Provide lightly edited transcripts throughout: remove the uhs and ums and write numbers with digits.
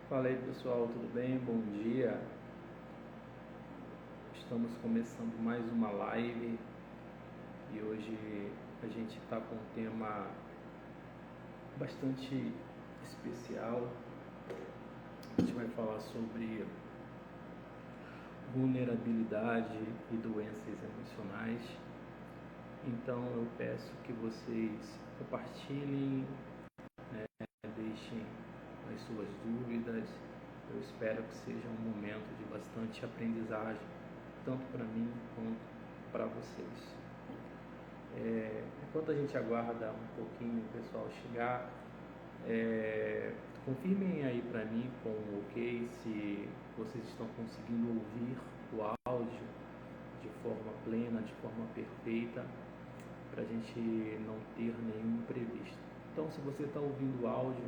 Fala aí pessoal, tudo bem? Bom dia. Estamos começando mais uma live e hoje a gente está com um tema bastante especial. A gente vai falar sobre vulnerabilidade e doenças emocionais. Então eu peço que vocês compartilhem, deixem as suas dúvidas. Eu espero que seja um momento de bastante aprendizagem, tanto para mim quanto para vocês. Enquanto a gente aguarda um pouquinho o pessoal chegar, confirmem aí para mim com o ok se vocês estão conseguindo ouvir o áudio de forma plena, de forma perfeita, para a gente não ter nenhum imprevisto. Então, se você está ouvindo o áudio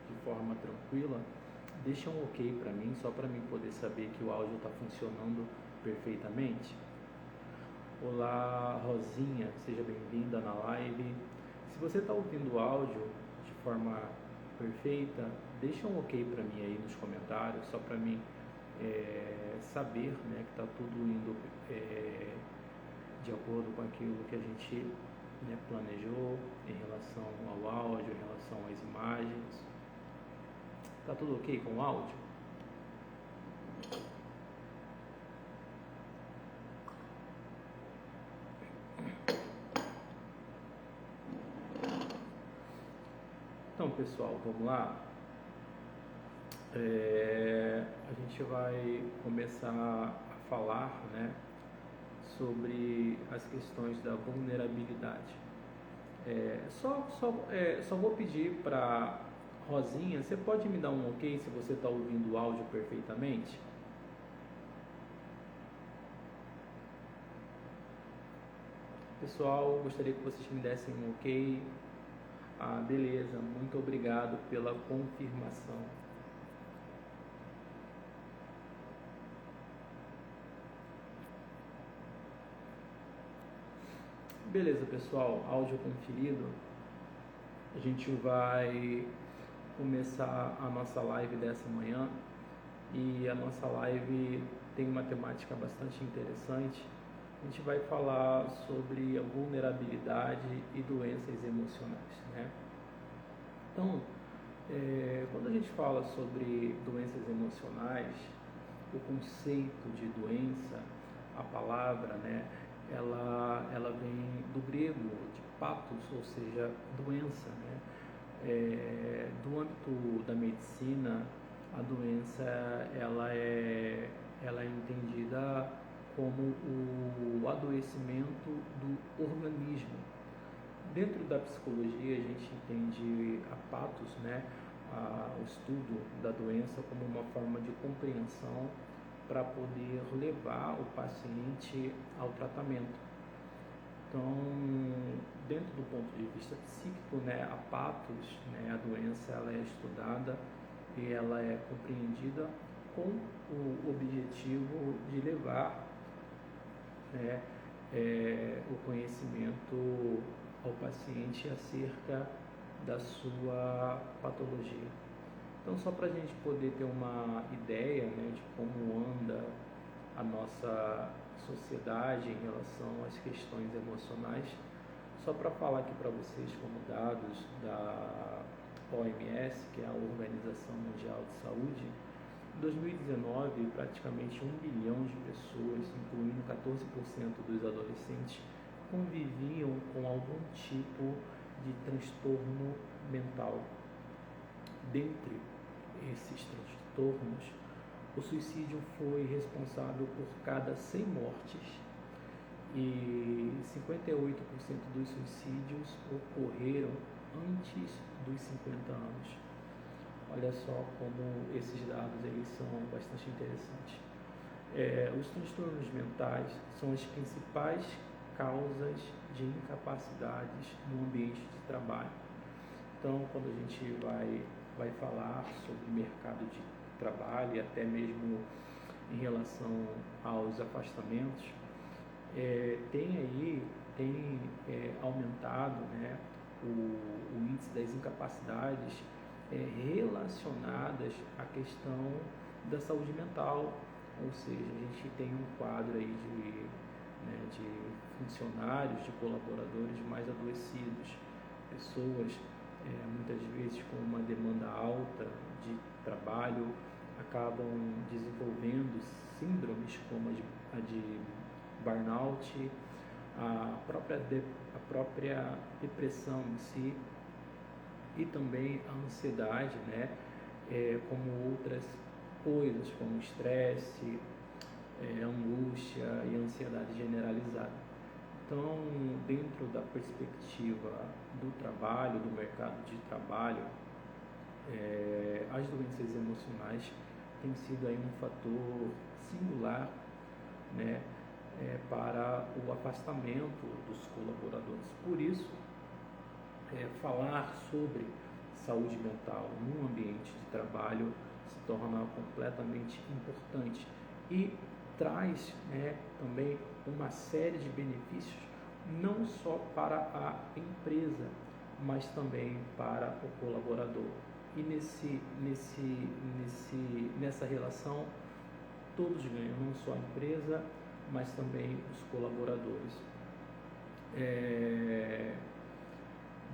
de forma tranquila, deixa um ok para mim, só para mim poder saber que o áudio está funcionando perfeitamente. Olá, Rosinha, seja bem-vinda na live. Se você está ouvindo o áudio de forma perfeita, deixa um ok para mim aí nos comentários, só para mim saber, né, que está tudo indo de acordo com aquilo que a gente planejou em relação ao áudio, em relação às imagens. Tá tudo ok com o áudio? Então, pessoal, vamos lá. A gente vai começar a falar, né, sobre as questões da vulnerabilidade. Só vou pedir para Rosinha, você pode me dar um ok se você está ouvindo o áudio perfeitamente? Pessoal, gostaria que vocês me dessem um ok. Beleza, muito obrigado pela confirmação. Beleza, pessoal, áudio conferido. A gente vai começar a nossa live dessa manhã e a nossa live tem uma temática bastante interessante. A gente vai falar sobre a vulnerabilidade e doenças emocionais, né? Então, quando a gente fala sobre doenças emocionais, o conceito de doença, a palavra, né, ela vem do grego, de patos, ou seja, doença, né? Do âmbito da medicina, a doença ela é entendida como o adoecimento do organismo. Dentro da psicologia, a gente entende a patos, né, o estudo da doença, como uma forma de compreensão para poder levar o paciente ao tratamento. Então, dentro do ponto de vista psíquico, né, a patos, né, a doença, ela é estudada e ela é compreendida com o objetivo de levar, né, o conhecimento ao paciente acerca da sua patologia. Então, só para a gente poder ter uma ideia, né, de como anda a nossa sociedade em relação às questões emocionais, só para falar aqui para vocês como dados da OMS, que é a Organização Mundial de Saúde, em 2019, praticamente 1 bilhão de pessoas, incluindo 14% dos adolescentes, conviviam com algum tipo de transtorno mental. Dentre esses transtornos, o suicídio foi responsável por cada 100 mortes e 58% dos suicídios ocorreram antes dos 50 anos. Olha só como esses dados eles são bastante interessantes. Os transtornos mentais são as principais causas de incapacidades no ambiente de trabalho. Então, quando a gente vai falar sobre mercado de trabalho e até mesmo em relação aos afastamentos, tem aumentado, né, o índice das incapacidades relacionadas à questão da saúde mental, ou seja, a gente tem um quadro aí de funcionários, de colaboradores mais adoecidos, pessoas muitas vezes com uma demanda alta de trabalho acabam desenvolvendo síndromes como a de burnout, a própria depressão em si e também a ansiedade, né? Como outras coisas, como estresse, angústia e ansiedade generalizada. Então, dentro da perspectiva do trabalho, do mercado de trabalho, as doenças emocionais têm sido aí um fator singular, né, para o afastamento dos colaboradores. Por isso, falar sobre saúde mental num ambiente de trabalho se torna completamente importante e traz, né, também uma série de benefícios não só para a empresa, mas também para o colaborador. E nessa relação todos ganham, não só a empresa, mas também os colaboradores.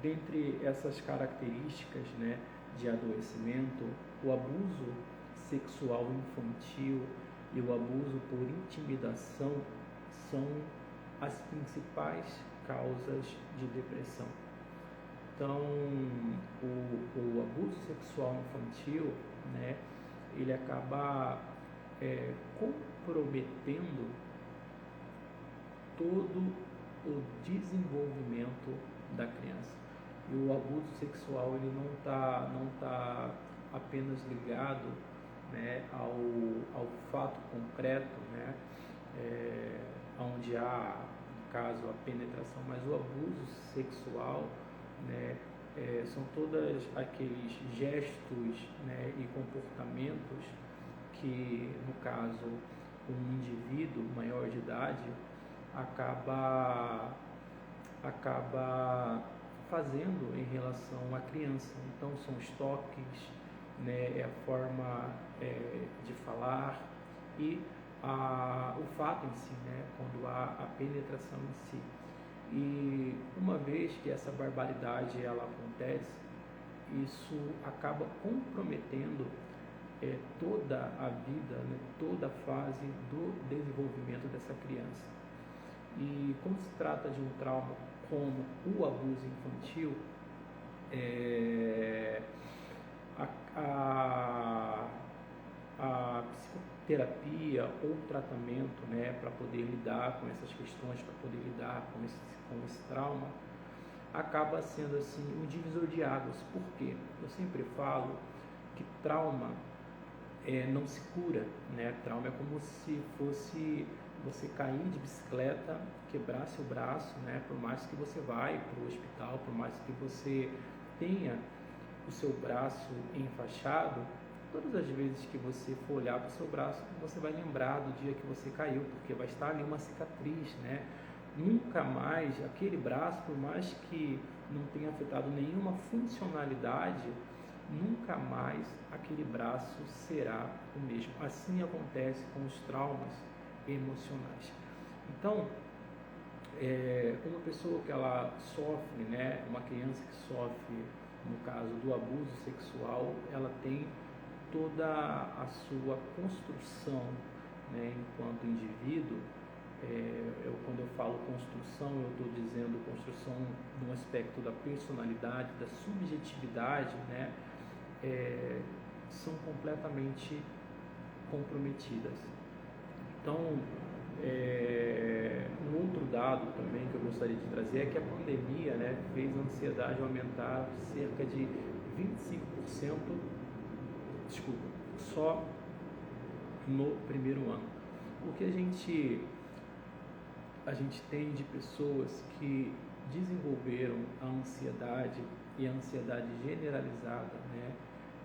Dentre essas características, né, de adoecimento, o abuso sexual infantil e o abuso por intimidação são as principais causas de depressão. Então, o abuso sexual infantil, né, ele acaba comprometendo todo o desenvolvimento da criança. E o abuso sexual ele não tá apenas ligado, né, ao fato concreto, né, onde há, no caso, a penetração, mas o abuso sexual, né, são todos aqueles gestos, né, e comportamentos que, no caso, um indivíduo maior de idade acaba fazendo em relação à criança. Então são os toques, né, a forma de falar e o fato em si, né, quando há a penetração em si. E uma vez que essa barbaridade ela acontece, isso acaba comprometendo toda a vida, né, toda a fase do desenvolvimento dessa criança. E como se trata de um trauma como o abuso infantil, a psicoterapia ou tratamento, né, para poder lidar com essas questões, para poder lidar com esse trauma, acaba sendo assim um divisor de águas. Por quê? Eu sempre falo que trauma não se cura, né? Trauma é como se fosse você cair de bicicleta, quebrar seu braço, né? Por mais que você vá para o hospital, por mais que você tenha o seu braço enfaixado, todas as vezes que você for olhar para o seu braço, você vai lembrar do dia que você caiu, porque vai estar ali uma cicatriz, né? Nunca mais aquele braço, por mais que não tenha afetado nenhuma funcionalidade, nunca mais aquele braço será o mesmo. Assim acontece com os traumas emocionais. Então, uma pessoa que ela sofre, né, uma criança que sofre, no caso do abuso sexual, ela tem toda a sua construção, né, enquanto indivíduo. Quando eu falo construção, eu estou dizendo construção no aspecto da personalidade, da subjetividade, né, são completamente comprometidas. Então, um outro dado também que eu gostaria de trazer é que a pandemia, né, fez a ansiedade aumentar cerca de 25%, só no primeiro ano. O que a gente tem de pessoas que desenvolveram a ansiedade e a ansiedade generalizada, né,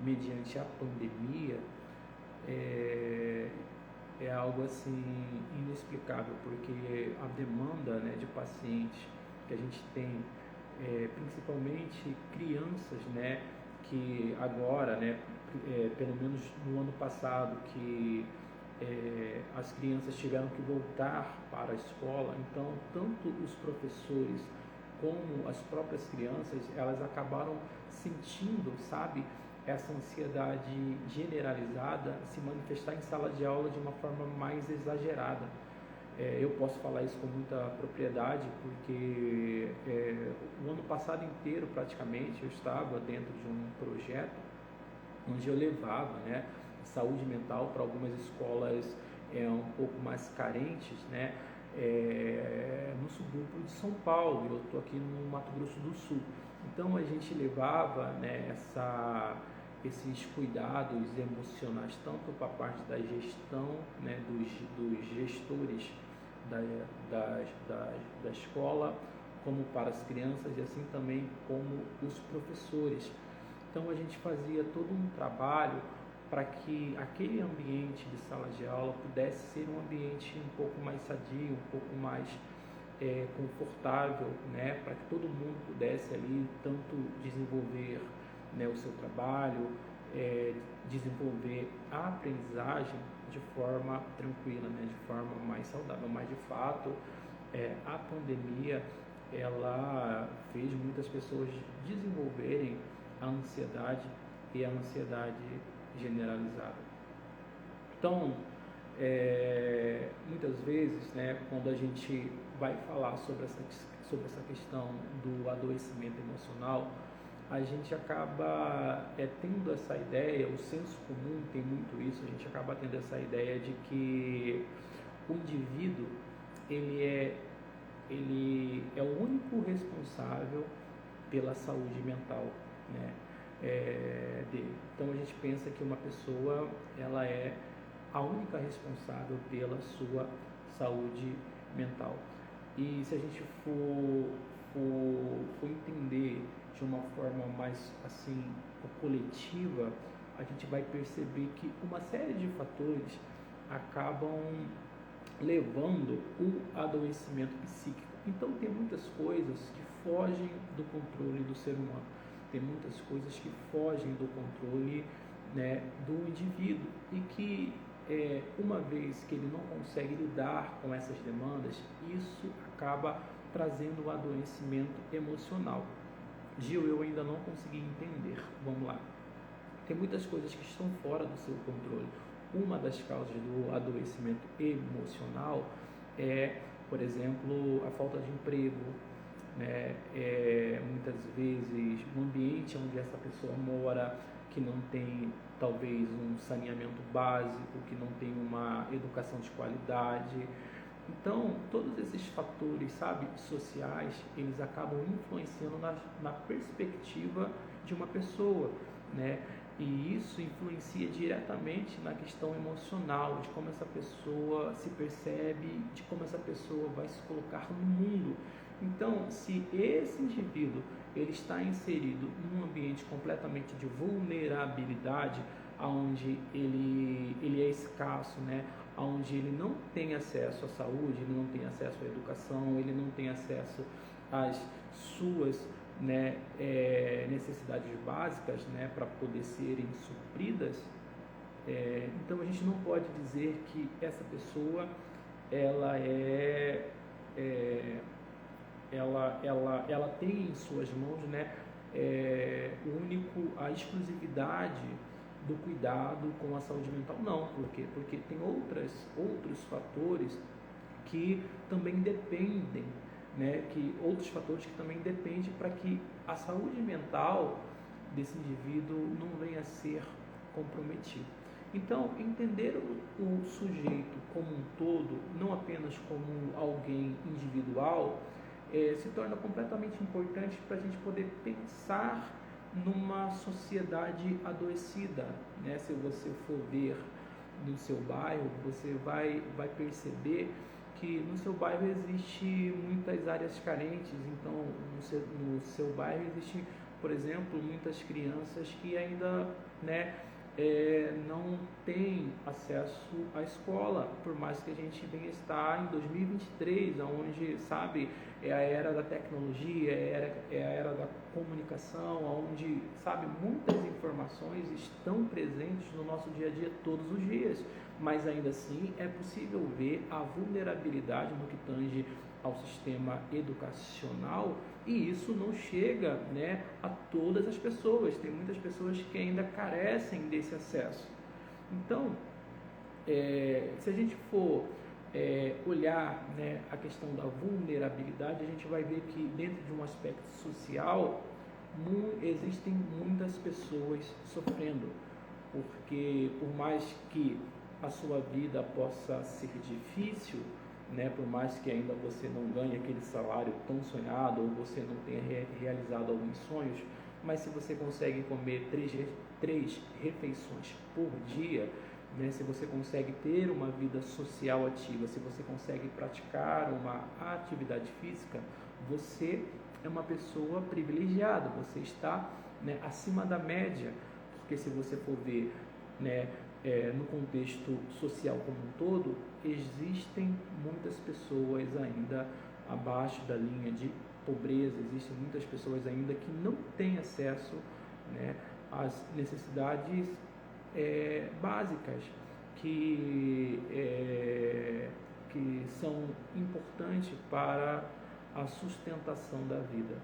mediante a pandemia, é algo assim inexplicável, porque a demanda, né, de pacientes que a gente tem, principalmente crianças, né, que agora, né, pelo menos no ano passado, que as crianças tiveram que voltar para a escola, então tanto os professores como as próprias crianças, elas acabaram sentindo, sabe, essa ansiedade generalizada se manifestar em sala de aula de uma forma mais exagerada. Eu posso falar isso com muita propriedade, porque o ano passado inteiro, praticamente, eu estava dentro de um projeto onde eu levava, né, saúde mental para algumas escolas um pouco mais carentes, né, no subúrbio de São Paulo. Eu estou aqui no Mato Grosso do Sul. Então a gente levava, né, esses cuidados emocionais tanto para a parte da gestão, né, dos gestores da escola, como para as crianças e assim também como os professores. Então a gente fazia todo um trabalho para que aquele ambiente de sala de aula pudesse ser um ambiente um pouco mais sadio, um pouco mais confortável, né, para que todo mundo pudesse ali tanto desenvolver, né, o seu trabalho, desenvolver a aprendizagem de forma tranquila, né, de forma mais saudável. Mas de fato a pandemia ela fez muitas pessoas desenvolverem a ansiedade e a ansiedade generalizada. Então, muitas vezes, né, quando a gente vai falar sobre essa questão do adoecimento emocional, a gente acaba tendo essa ideia, o senso comum tem muito isso, a gente acaba tendo essa ideia de que o indivíduo ele é o único responsável pela saúde mental, né, dele. Então a gente pensa que uma pessoa ela é a única responsável pela sua saúde mental. E se a gente for entender de uma forma mais assim coletiva, a gente vai perceber que uma série de fatores acabam levando o adoecimento psíquico. Então tem muitas coisas que fogem do controle do ser humano, tem muitas coisas que fogem do controle, né, do indivíduo, e que uma vez que ele não consegue lidar com essas demandas, isso acaba trazendo um adoecimento emocional. Gil, eu ainda não consegui entender. Vamos lá. Tem muitas coisas que estão fora do seu controle. Uma das causas do adoecimento emocional é, por exemplo, a falta de emprego, né? Muitas vezes o ambiente onde essa pessoa mora, que não tem talvez um saneamento básico, que não tem uma educação de qualidade. Então, todos esses fatores, sabe, sociais, eles acabam influenciando na perspectiva de uma pessoa, né? E isso influencia diretamente na questão emocional, de como essa pessoa se percebe, de como essa pessoa vai se colocar no mundo. Então, se esse indivíduo ele está inserido num ambiente completamente de vulnerabilidade, onde ele é escasso, né? Onde ele não tem acesso à saúde, ele não tem acesso à educação, ele não tem acesso às suas, né, necessidades básicas, né, para poder serem supridas, então a gente não pode dizer que essa pessoa ela ela tem em suas mãos, né, a exclusividade do cuidado com a saúde mental. Não, por quê? Porque tem outros fatores que também dependem, né, outros fatores que também dependem para que a saúde mental desse indivíduo não venha a ser comprometida. Então, entender o sujeito como um todo, não apenas como alguém individual, se torna completamente importante para a gente poder pensar numa sociedade adoecida, né? Se você for ver no seu bairro, você vai perceber que no seu bairro existe muitas áreas carentes. Então no seu bairro existe, por exemplo, muitas crianças que ainda, né, não tem acesso à escola, por mais que a gente venha estar em 2023, onde, sabe, é a era da tecnologia, é a era da comunicação, onde, sabe, muitas informações estão presentes no nosso dia a dia todos os dias, mas ainda assim é possível ver a vulnerabilidade no que tange ao sistema educacional, e isso não chega, né, a todas as pessoas. Tem muitas pessoas que ainda carecem desse acesso. Então, se a gente for olhar, né, a questão da vulnerabilidade, a gente vai ver que dentro de um aspecto social existem muitas pessoas sofrendo, porque por mais que a sua vida possa ser difícil, né, por mais que ainda você não ganhe aquele salário tão sonhado, ou você não tenha realizado alguns sonhos, mas se você consegue comer três refeições por dia, né, se você consegue ter uma vida social ativa, se você consegue praticar uma atividade física, você é uma pessoa privilegiada, você está, né, acima da média, porque se você for ver, né, no contexto social como um todo, existem muitas pessoas ainda abaixo da linha de pobreza, existem muitas pessoas ainda que não têm acesso, né, às necessidades básicas que são importantes para a sustentação da vida.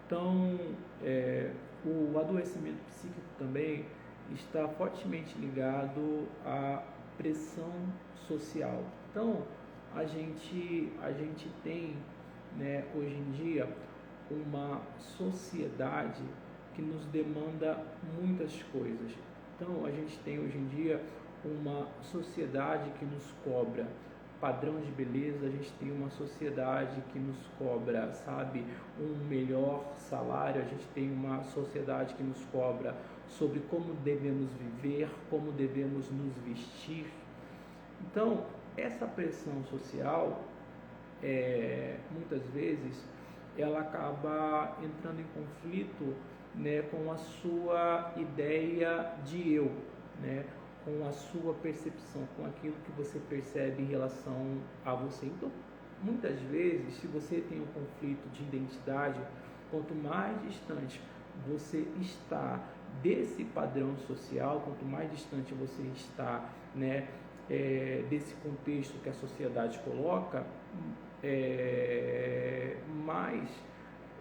Então, o adoecimento psíquico também está fortemente ligado à pressão social. Então, a gente tem, né, hoje em dia uma sociedade que nos demanda muitas coisas. Então, a gente tem hoje em dia uma sociedade que nos cobra padrão de beleza, a gente tem uma sociedade que nos cobra, sabe, um melhor salário, a gente tem uma sociedade que nos cobra sobre como devemos viver, como devemos nos vestir. Então, essa pressão social, muitas vezes, ela acaba entrando em conflito, né, com a sua ideia de eu, né, com a sua percepção, com aquilo que você percebe em relação a você. Então, muitas vezes, se você tem um conflito de identidade, quanto mais distante você está desse padrão social, quanto mais distante você está, né, desse contexto que a sociedade coloca, mais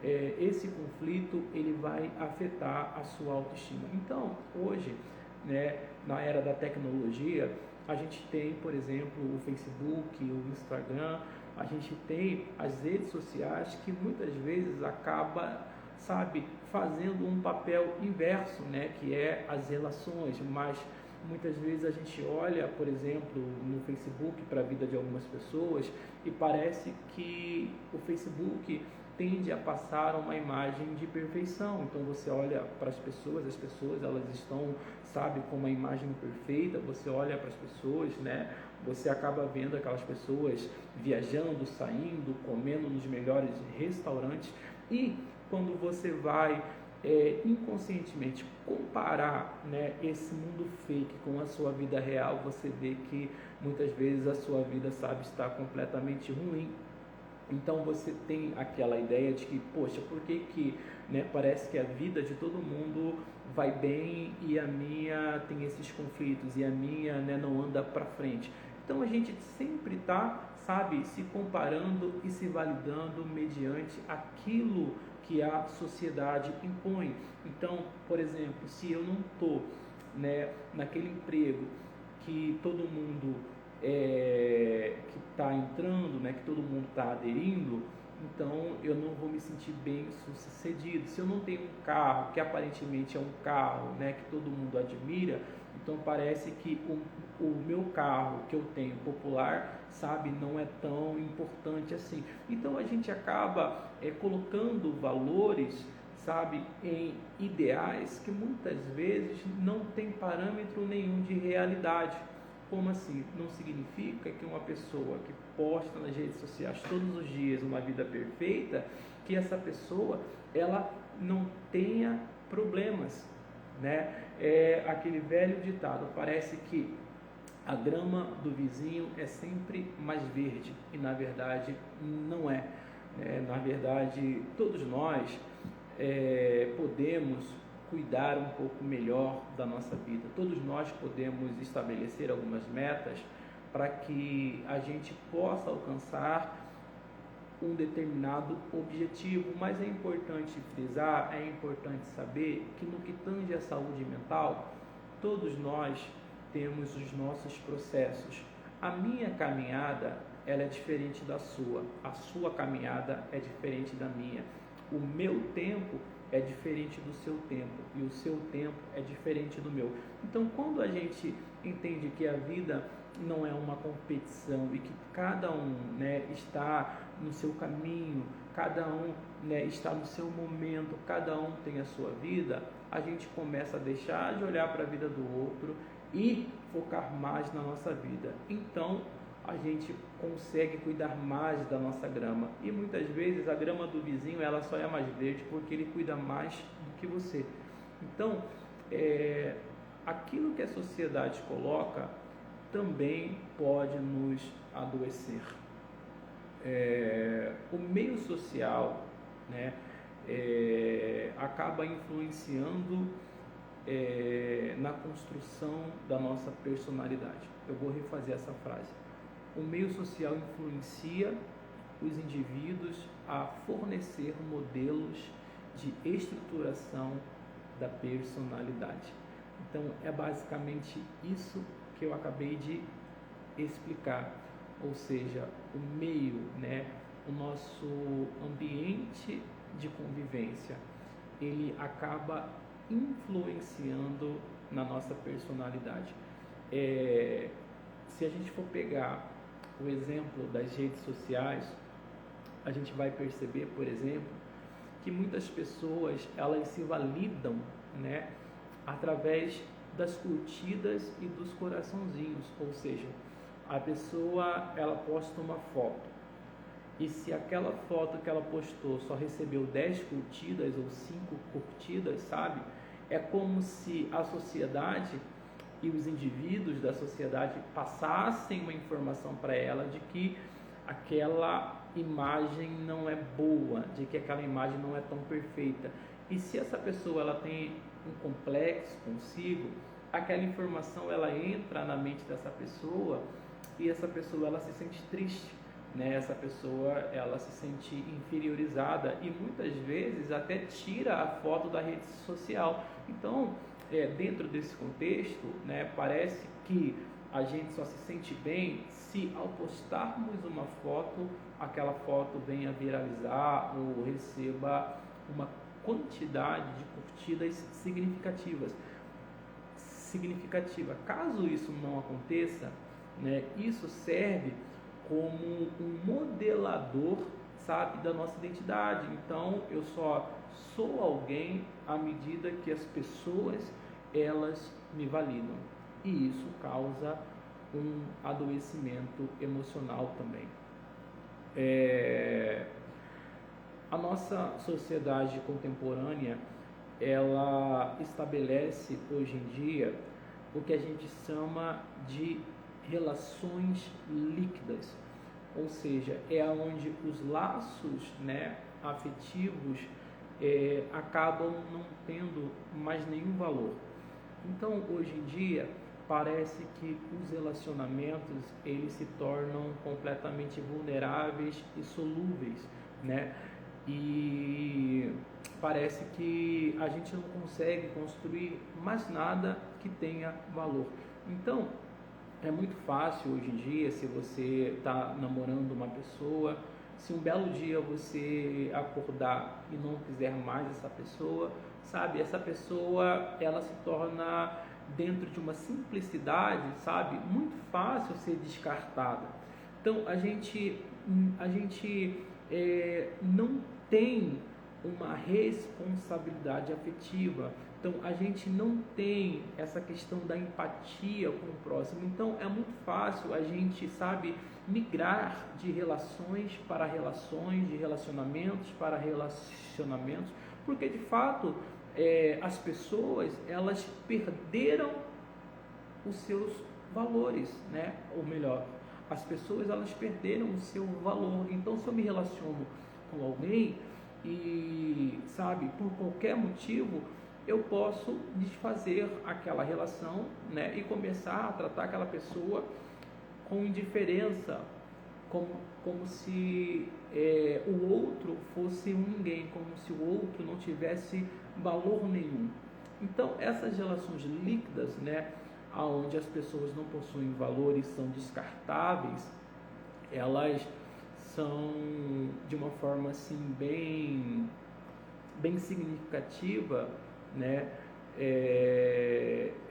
esse conflito ele vai afetar a sua autoestima. Então, hoje, né, na era da tecnologia, a gente tem, por exemplo, o Facebook, o Instagram, a gente tem as redes sociais que muitas vezes acaba, sabe, fazendo um papel inverso, né, que é as relações, mas muitas vezes a gente olha, por exemplo, no Facebook para a vida de algumas pessoas e parece que o Facebook tende a passar uma imagem de perfeição. Então você olha para as pessoas elas estão, sabe, com uma imagem perfeita, você olha para as pessoas, né, você acaba vendo aquelas pessoas viajando, saindo, comendo nos melhores restaurantes, e quando você vai inconscientemente comparar, né, esse mundo fake com a sua vida real, você vê que muitas vezes a sua vida, sabe, está completamente ruim. Então você tem aquela ideia de que, poxa, por que, né, parece que a vida de todo mundo vai bem e a minha tem esses conflitos e a minha, né, não anda para frente. Então a gente sempre está, sabe, se comparando e se validando mediante aquilo que a sociedade impõe. Então, por exemplo, se eu não estou, né, naquele emprego que todo mundo que está entrando, né, que todo mundo está aderindo, então eu não vou me sentir bem sucedido. Se eu não tenho um carro que aparentemente é um carro, né, que todo mundo admira, então parece que o meu carro que eu tenho popular, sabe, não é tão importante assim. Então a gente acaba colocando valores, sabe, em ideais que muitas vezes não tem parâmetro nenhum de realidade. Como assim? Não significa que uma pessoa que posta nas redes sociais todos os dias uma vida perfeita, que essa pessoa ela não tenha problemas, né? É aquele velho ditado, parece que a grama do vizinho é sempre mais verde, e na verdade não é. Na verdade, todos nós podemos cuidar um pouco melhor da nossa vida. Todos nós podemos estabelecer algumas metas para que a gente possa alcançar um determinado objetivo, mas é importante frisar, é importante saber que no que tange à saúde mental, todos nós temos os nossos processos. A minha caminhada, ela é diferente da sua, a sua caminhada é diferente da minha, o meu tempo é diferente do seu tempo e o seu tempo é diferente do meu. Então, quando a gente entende que a vida não é uma competição e que cada um, está no seu caminho, cada um, está no seu momento, cada um tem a sua vida, a gente começa a deixar de olhar para a vida do outro e focar mais na nossa vida. Então, a gente consegue cuidar mais da nossa grama. E muitas vezes a grama do vizinho ela só é mais verde porque ele cuida mais do que você. Então, aquilo que a sociedade coloca também pode nos adoecer. O meio social, acaba influenciando na construção da nossa personalidade. Eu vou refazer essa frase. O meio social influencia os indivíduos a fornecer modelos de estruturação da personalidade. Então, é basicamente isso que eu acabei de explicar, ou seja, o meio, o nosso ambiente de convivência, ele acaba influenciando na nossa personalidade. Se a gente for pegar o exemplo das redes sociais, a gente vai perceber, por exemplo, que muitas pessoas elas se validam, através das curtidas e dos coraçãozinhos, ou seja, a pessoa ela posta uma foto e se aquela foto que ela postou só recebeu 10 curtidas ou 5 curtidas, sabe? É como se a sociedade e os indivíduos da sociedade passassem uma informação para ela de que aquela imagem não é boa, de que aquela imagem não é tão perfeita. E se essa pessoa ela tem um complexo consigo, aquela informação ela entra na mente dessa pessoa e essa pessoa ela se sente triste, essa pessoa ela se sente inferiorizada e muitas vezes até tira a foto da rede social. Então, dentro desse contexto, parece que a gente só se sente bem se ao postarmos uma foto, aquela foto venha viralizar ou receba uma quantidade de curtidas significativa. Caso isso não aconteça, isso serve como um modelador, sabe, da nossa identidade. Então, eu só sou alguém à medida que as pessoas elas me validam, e isso causa um adoecimento emocional também. A nossa sociedade contemporânea ela estabelece hoje em dia o que a gente chama de relações líquidas, ou seja, é onde os laços afetivos acabam não tendo mais nenhum valor. Então, hoje em dia, parece que os relacionamentos eles se tornam completamente vulneráveis e solúveis, E parece que a gente não consegue construir mais nada que tenha valor. Então, é muito fácil hoje em dia, se você está namorando uma pessoa, se um belo dia você acordar e não quiser mais essa pessoa, sabe? Essa pessoa, ela se torna, dentro de uma simplicidade, sabe? Muito fácil ser descartada. Então, a gente não tem uma responsabilidade afetiva. Então, a gente não tem essa questão da empatia com o próximo. Então, é muito fácil a gente, sabe, migrar de relações para relações, de relacionamentos para relacionamentos, porque, de fato, as pessoas, elas perderam os seus valores, né? Ou melhor, as pessoas, elas perderam o seu valor. Então, se eu me relaciono com alguém e, sabe, por qualquer motivo, eu posso desfazer aquela relação, né? E começar a tratar aquela pessoa com indiferença, como se o outro fosse um ninguém, como se o outro não tivesse valor nenhum. Então, essas relações líquidas, né, onde as pessoas não possuem valores, são descartáveis, elas são de uma forma assim bem significativa, né?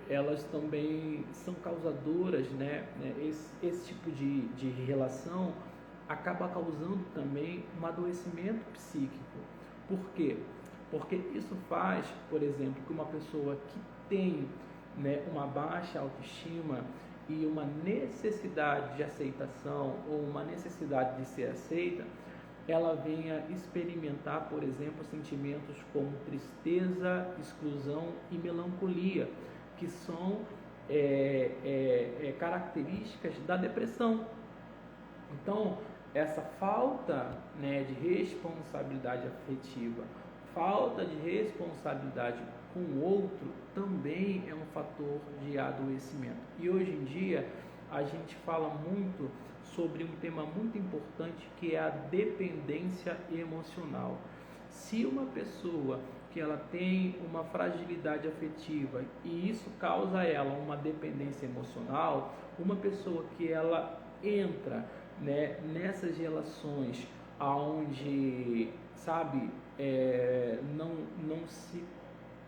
Elas também são causadoras, né? Esse tipo de relação acaba causando também um adoecimento psíquico. Por quê? Porque isso faz, por exemplo, que uma pessoa que tem, né, uma baixa autoestima e uma necessidade de aceitação ou uma necessidade de ser aceita, ela venha experimentar, por exemplo, sentimentos como tristeza, exclusão e melancolia, que são características da depressão. Então, essa falta, né, de responsabilidade afetiva, falta de responsabilidade com o outro, também é um fator de adoecimento. E hoje em dia, a gente fala muito sobre um tema muito importante, que é a dependência emocional. Se uma pessoa que ela tem uma fragilidade afetiva e isso causa a ela uma dependência emocional, uma pessoa que ela entra, né, nessas relações aonde, sabe, não se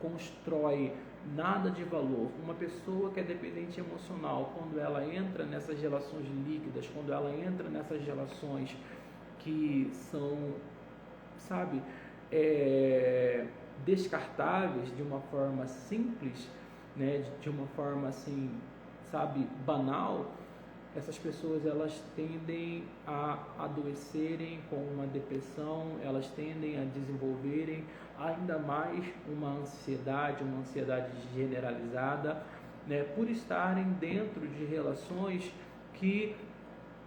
constrói nada de valor. Uma pessoa que é dependente emocional, quando ela entra nessas relações líquidas, quando ela entra nessas relações que são, sabe, descartáveis de uma forma simples, né, de uma forma assim, sabe, banal, essas pessoas, elas tendem a adoecerem com uma depressão, elas tendem a desenvolverem ainda mais uma ansiedade generalizada, né, por estarem dentro de relações que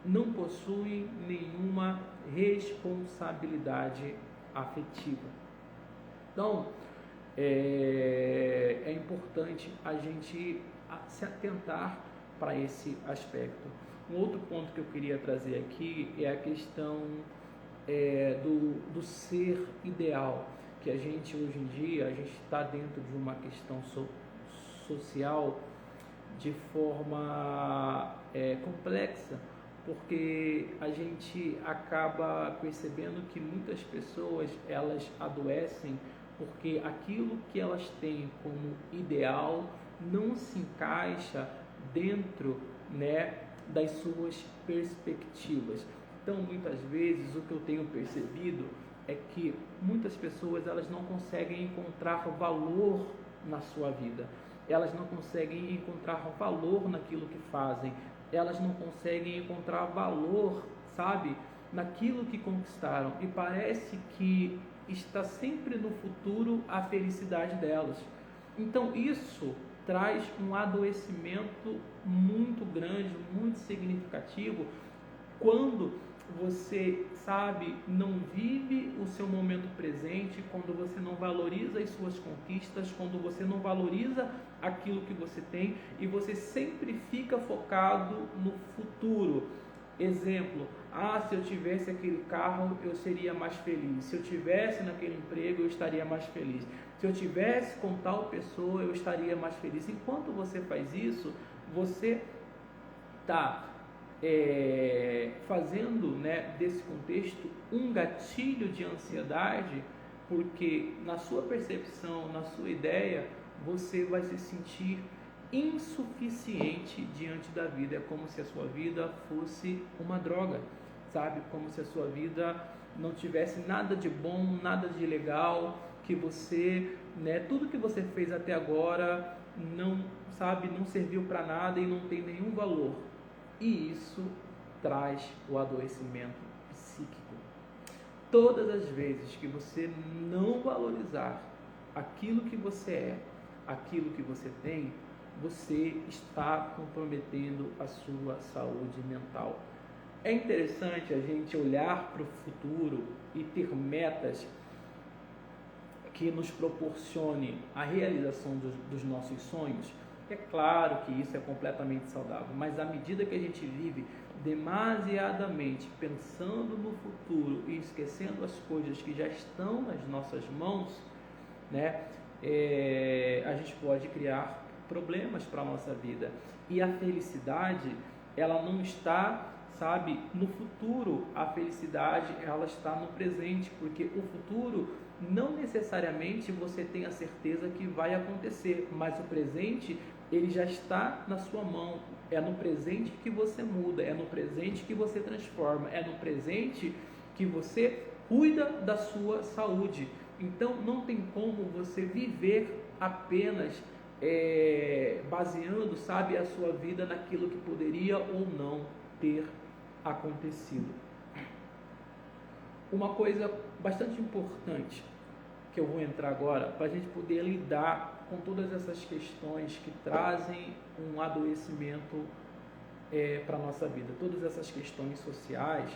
não possuem nenhuma responsabilidade afetiva. Então, é importante a gente se atentar para esse aspecto. Um outro ponto que eu queria trazer aqui é a questão do ser ideal, que a gente hoje em dia, a gente está dentro de uma questão social de forma complexa, porque a gente acaba percebendo que muitas pessoas, elas adoecem porque aquilo que elas têm como ideal não se encaixa dentro, né, das suas perspectivas. Então, muitas vezes, o que eu tenho percebido é que muitas pessoas, elas não conseguem encontrar valor na sua vida, elas não conseguem encontrar valor naquilo que fazem, elas não conseguem encontrar valor, sabe, naquilo que conquistaram, e parece que está sempre no futuro a felicidade delas. Então, isso traz um adoecimento muito grande, muito significativo, quando você, sabe, não vive o seu momento presente, quando você não valoriza as suas conquistas, quando você não valoriza aquilo que você tem e você sempre fica focado no futuro. Exemplo, se eu tivesse aquele carro, eu seria mais feliz. Se eu tivesse naquele emprego, eu estaria mais feliz. Se eu tivesse com tal pessoa, eu estaria mais feliz. Enquanto você faz isso, você está fazendo, né, desse contexto um gatilho de ansiedade, porque na sua percepção, na sua ideia, você vai se sentir insuficiente diante da vida. É como se a sua vida fosse uma droga, sabe? Como se a sua vida não tivesse nada de bom, nada de legal, que você, né, tudo que você fez até agora não, sabe, não serviu para nada e não tem nenhum valor. E isso traz o adoecimento psíquico. Todas as vezes que você não valorizar aquilo que você é, aquilo que você tem, você está comprometendo a sua saúde mental. É interessante a gente olhar para o futuro e ter metas que nos proporcione a realização dos nossos sonhos. É claro que isso é completamente saudável, mas à medida que a gente vive demasiadamente pensando no futuro e esquecendo as coisas que já estão nas nossas mãos, né, a gente pode criar problemas para a nossa vida. E a felicidade, ela não está, sabe, no futuro. A felicidade, ela está no presente, porque o futuro não necessariamente você tem a certeza que vai acontecer, mas o presente, ele já está na sua mão. É no presente que você muda, é no presente que você transforma, é no presente que você cuida da sua saúde. Então não tem como você viver apenas baseando, sabe, a sua vida naquilo que poderia ou não ter acontecido. Uma coisa bastante importante que eu vou entrar agora, para a gente poder lidar com todas essas questões que trazem um adoecimento para a nossa vida, todas essas questões sociais,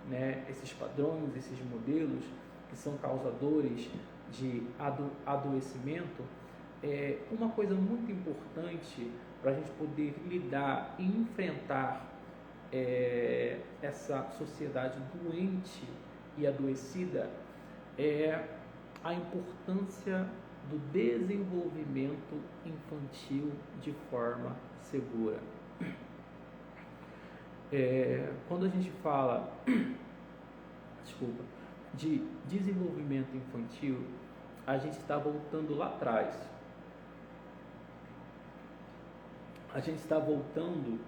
né, esses padrões, esses modelos que são causadores de adoecimento. Uma coisa muito importante para a gente poder lidar e enfrentar essa sociedade doente e adoecida é a importância do desenvolvimento infantil de forma segura. Quando a gente fala, de desenvolvimento infantil, a gente está voltando lá atrás. A gente está voltando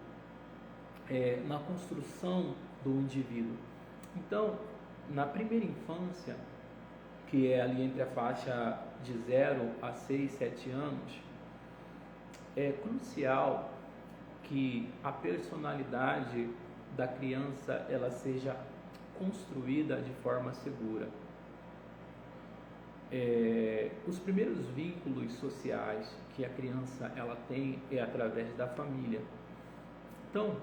na construção do indivíduo. Então, na primeira infância, que é ali entre a faixa de 0 a 6, 7 anos, é crucial que a personalidade da criança ela seja construída de forma segura. Os primeiros vínculos sociais que a criança ela tem é através da família. Então,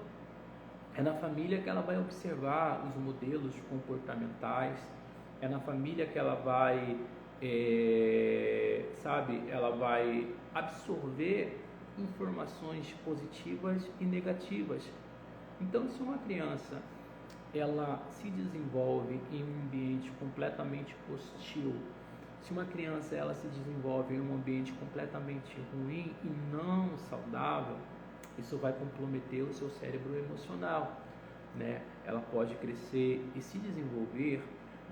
é na família que ela vai observar os modelos comportamentais, é na família que ela vai, ela vai absorver informações positivas e negativas. Então, se uma criança ela se desenvolve em um ambiente completamente hostil, se uma criança ela se desenvolve em um ambiente completamente ruim e não saudável, isso vai comprometer o seu cérebro emocional, né? Ela pode crescer e se desenvolver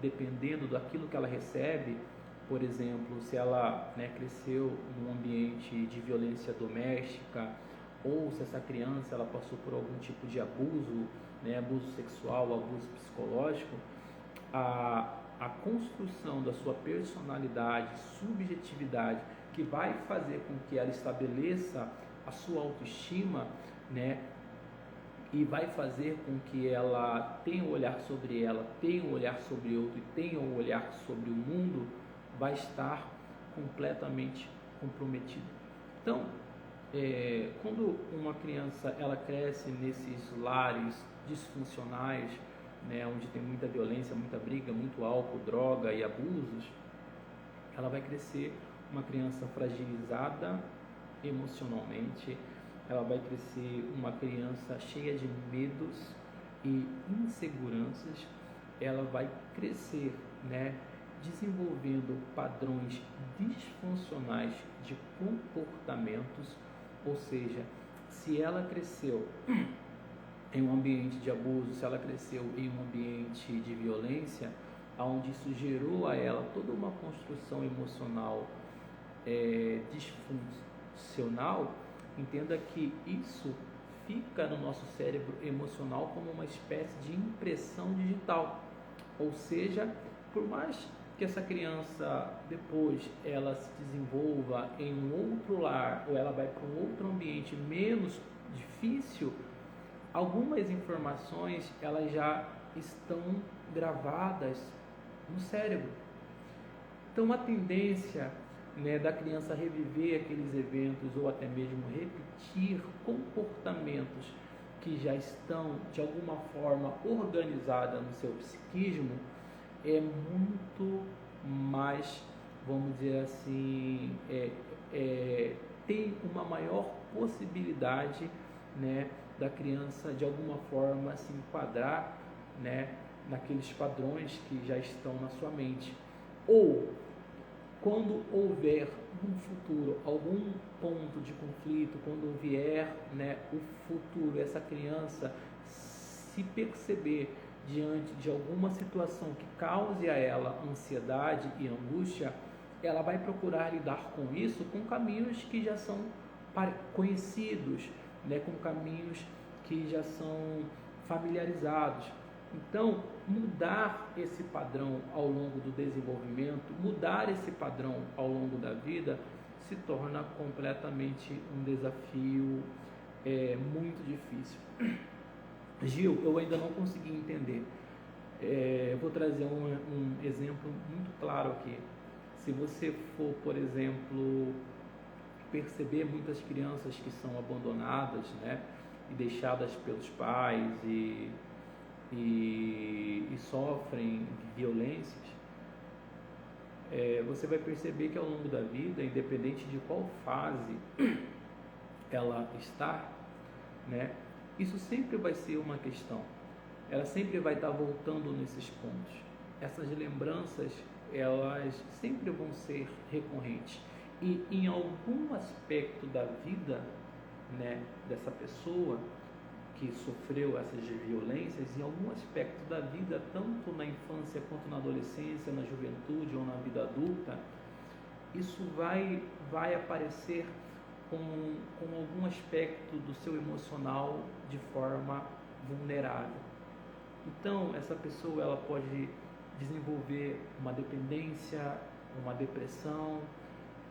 dependendo daquilo que ela recebe. Por exemplo, se ela, né, cresceu num ambiente de violência doméstica, ou se essa criança ela passou por algum tipo de abuso, né, abuso sexual, abuso psicológico, a construção da sua personalidade, subjetividade, que vai fazer com que ela estabeleça a sua autoestima, né, e vai fazer com que ela tenha um olhar sobre ela, tenha um olhar sobre outro e tenha um olhar sobre o mundo, vai estar completamente comprometido. Então, quando uma criança ela cresce nesses lares disfuncionais, né, onde tem muita violência, muita briga, muito álcool, droga e abusos, ela vai crescer uma criança fragilizada emocionalmente, ela vai crescer uma criança cheia de medos e inseguranças, ela vai crescer, né, desenvolvendo padrões disfuncionais de comportamentos, ou seja, se ela cresceu em um ambiente de abuso, se ela cresceu em um ambiente de violência, onde isso gerou a ela toda uma construção emocional disfuncional, entenda que isso fica no nosso cérebro emocional como uma espécie de impressão digital. Ou seja, por mais que essa criança depois ela se desenvolva em um outro lar, ou ela vai para um outro ambiente menos difícil, algumas informações elas já estão gravadas no cérebro. Então, a tendência né, da criança reviver aqueles eventos ou até mesmo repetir comportamentos que já estão de alguma forma organizados no seu psiquismo, é muito mais, vamos dizer assim, tem uma maior possibilidade, né, da criança de alguma forma se enquadrar, né, naqueles padrões que já estão na sua mente. Ou quando houver no futuro algum ponto de conflito, quando vier, né, o futuro, essa criança se perceber diante de alguma situação que cause a ela ansiedade e angústia, ela vai procurar lidar com isso com caminhos que já são conhecidos, né, com caminhos que já são familiarizados. Então, mudar esse padrão ao longo do desenvolvimento, mudar esse padrão ao longo da vida, se torna completamente um desafio muito difícil. Gil, eu ainda não consegui entender. Vou trazer um exemplo muito claro aqui. Se você for, por exemplo, perceber muitas crianças que são abandonadas, né, e deixadas pelos pais e sofrem violências, você vai perceber que ao longo da vida, independente de qual fase ela está, né, isso sempre vai ser uma questão. Ela sempre vai estar voltando nesses pontos. Essas lembranças, elas sempre vão ser recorrentes. E em algum aspecto da vida, né, dessa pessoa que sofreu essas violências, em algum aspecto da vida, tanto na infância quanto na adolescência, na juventude ou na vida adulta, isso vai aparecer com algum aspecto do seu emocional de forma vulnerável. Então, essa pessoa ela pode desenvolver uma dependência, uma depressão,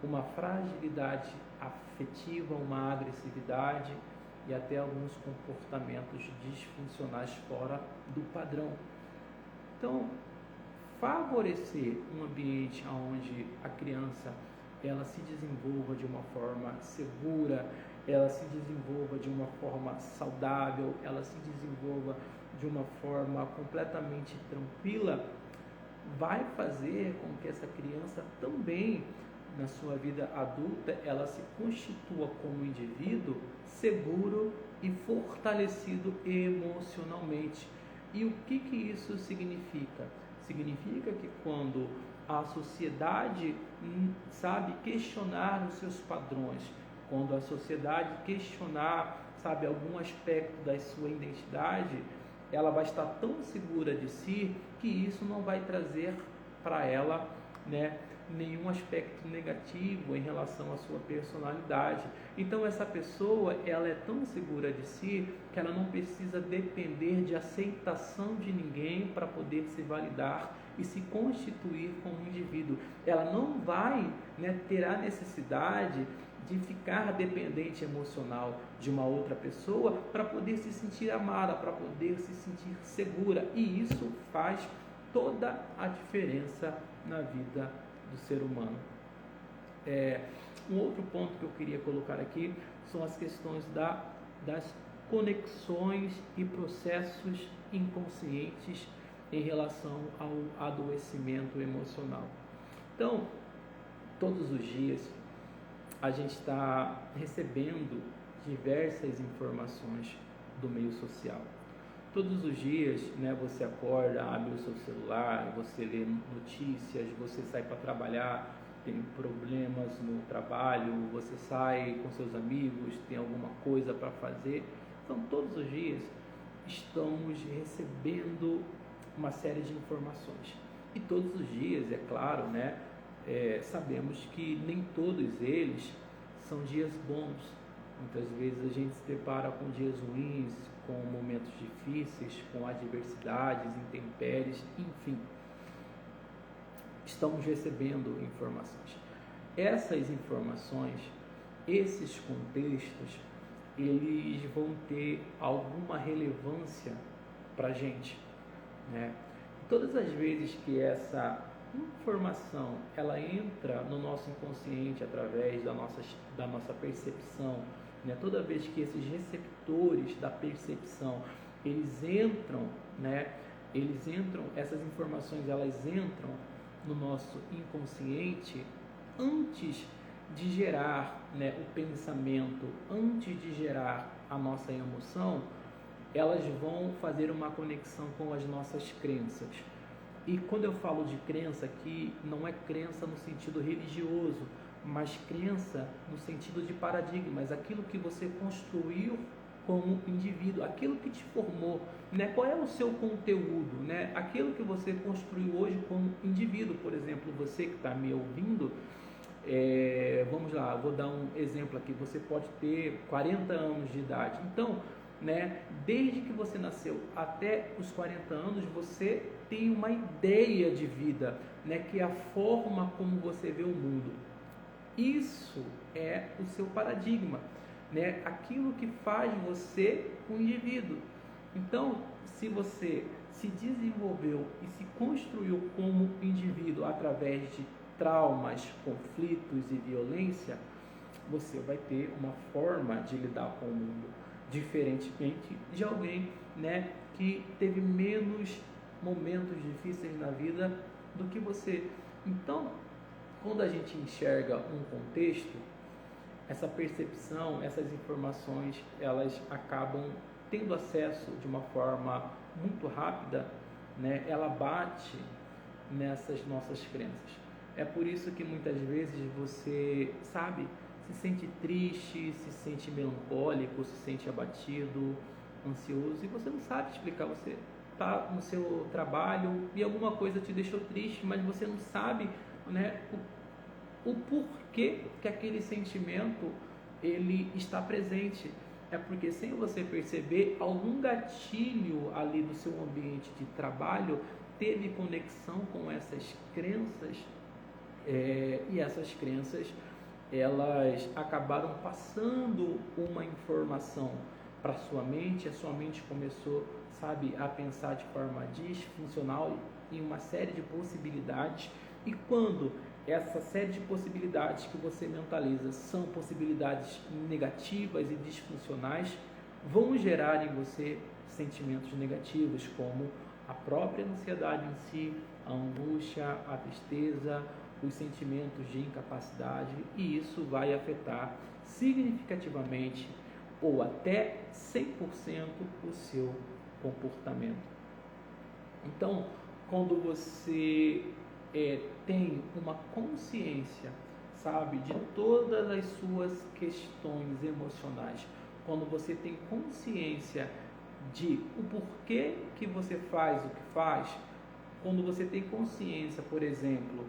uma fragilidade afetiva, uma agressividade e até alguns comportamentos disfuncionais fora do padrão. Então, favorecer um ambiente onde a criança ela se desenvolva de uma forma segura, ela se desenvolva de uma forma saudável, ela se desenvolva de uma forma completamente tranquila, vai fazer com que essa criança também, na sua vida adulta, ela se constitua como indivíduo seguro e fortalecido emocionalmente. E o que isso significa? Significa que quando a sociedade sabe questionar os seus padrões, quando a sociedade questionar, sabe, algum aspecto da sua identidade, ela vai estar tão segura de si que isso não vai trazer para ela, né, nenhum aspecto negativo em relação à sua personalidade. Então essa pessoa ela é tão segura de si que ela não precisa depender de aceitação de ninguém para poder se validar e se constituir como indivíduo. Ela não vai, né, ter a necessidade de ficar dependente emocional de uma outra pessoa para poder se sentir amada, para poder se sentir segura. E isso faz toda a diferença na vida do ser humano. Um outro ponto que eu queria colocar aqui são as questões das conexões e processos inconscientes em relação ao adoecimento emocional. Então, todos os dias a gente está recebendo diversas informações do meio social. Todos os dias, né, você acorda, abre o seu celular, você lê notícias, você sai para trabalhar, tem problemas no trabalho, você sai com seus amigos, tem alguma coisa para fazer. Então, todos os dias estamos recebendo uma série de informações. E todos os dias, é claro, né, sabemos que nem todos eles são dias bons. Muitas vezes a gente se depara com dias ruins, com momentos difíceis, com adversidades, intempéries, enfim. Estamos recebendo informações. Essas informações, esses contextos, eles vão ter alguma relevância para a gente, né? Todas as vezes que essa informação ela entra no nosso inconsciente através da nossa percepção, né? Toda vez que esses receptores da percepção eles entram, né? Essas informações elas entram no nosso inconsciente antes de gerar, né, o pensamento, antes de gerar a nossa emoção, elas vão fazer uma conexão com as nossas crenças. E quando eu falo de crença aqui, não é crença no sentido religioso, mas crença no sentido de paradigmas, aquilo que você construiu como indivíduo, aquilo que te formou, né? Qual é o seu conteúdo, né? Aquilo que você construiu hoje como indivíduo. Por exemplo, você que está me ouvindo, vamos lá, vou dar um exemplo aqui. Você pode ter 40 anos de idade, então, né, desde que você nasceu até os 40 anos, você tem uma ideia de vida, né, que é a forma como você vê o mundo. Isso é o seu paradigma, né, aquilo que faz você um indivíduo. Então, se você se desenvolveu e se construiu como indivíduo através de traumas, conflitos e violência, você vai ter uma forma de lidar com o mundo diferentemente de alguém, né, que teve menos momentos difíceis na vida do que você. Então, quando a gente enxerga um contexto, essa percepção, essas informações, elas acabam tendo acesso de uma forma muito rápida, né? Ela bate nessas nossas crenças. É por isso que muitas vezes você, sabe, se sente triste, se sente melancólico, se sente abatido, ansioso, e você não sabe explicar. Você está no seu trabalho e alguma coisa te deixou triste, mas você não sabe, né, o porquê que aquele sentimento ele está presente. É porque, sem você perceber, algum gatilho ali do seu ambiente de trabalho teve conexão com essas crenças, e essas crenças elas acabaram passando uma informação para sua mente. A sua mente começou, sabe, a pensar de forma disfuncional em uma série de possibilidades, e quando essa série de possibilidades que você mentaliza são possibilidades negativas e disfuncionais, vão gerar em você sentimentos negativos, como a própria ansiedade em si, a angústia, a tristeza, os sentimentos de incapacidade, e isso vai afetar significativamente ou até 100% o seu comportamento. Então, quando você tem uma consciência, sabe, de todas as suas questões emocionais, quando você tem consciência de o porquê que você faz o que faz, quando você tem consciência, por exemplo,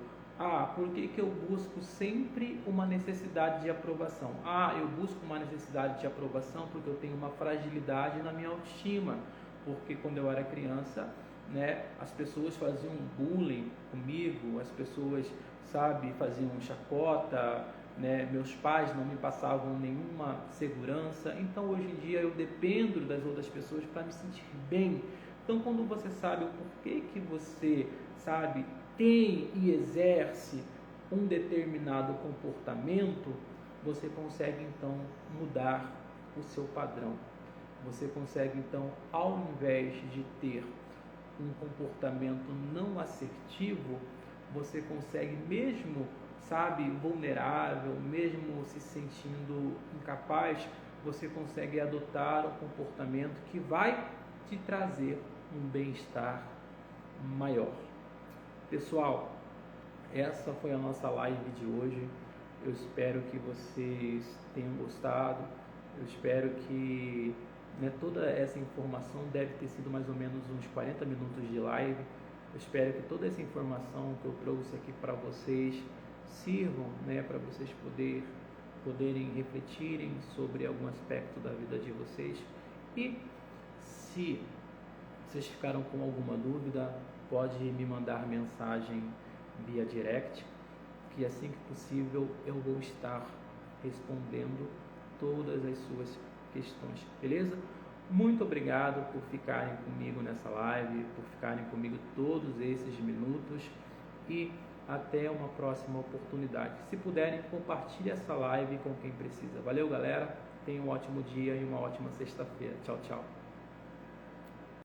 por que eu busco sempre uma necessidade de aprovação? Eu busco uma necessidade de aprovação porque eu tenho uma fragilidade na minha autoestima, porque quando eu era criança, né, as pessoas faziam bullying comigo, as pessoas, sabe, faziam chacota, né, meus pais não me passavam nenhuma segurança. Então, hoje em dia, eu dependo das outras pessoas para me sentir bem. Então, quando você sabe o porquê que você, sabe, tem e exerce um determinado comportamento, você consegue então mudar o seu padrão. Você consegue então, ao invés de ter um comportamento não assertivo, você consegue, mesmo, sabe, vulnerável, mesmo se sentindo incapaz, você consegue adotar um comportamento que vai te trazer um bem-estar maior. Pessoal, essa foi a nossa live de hoje. Eu espero que vocês tenham gostado. Eu espero que, né, toda essa informação deve ter sido mais ou menos uns 40 minutos de live. Eu espero que toda essa informação que eu trouxe aqui para vocês sirvam, né, para vocês poderem refletirem sobre algum aspecto da vida de vocês. E se vocês ficaram com alguma dúvida, pode me mandar mensagem via direct, que assim que possível eu vou estar respondendo todas as suas questões, beleza? Muito obrigado por ficarem comigo nessa live, por ficarem comigo todos esses minutos. e até uma próxima oportunidade. Se puderem, compartilhe essa live com quem precisa. Valeu, galera. Tenham um ótimo dia e uma ótima sexta-feira. Tchau, tchau.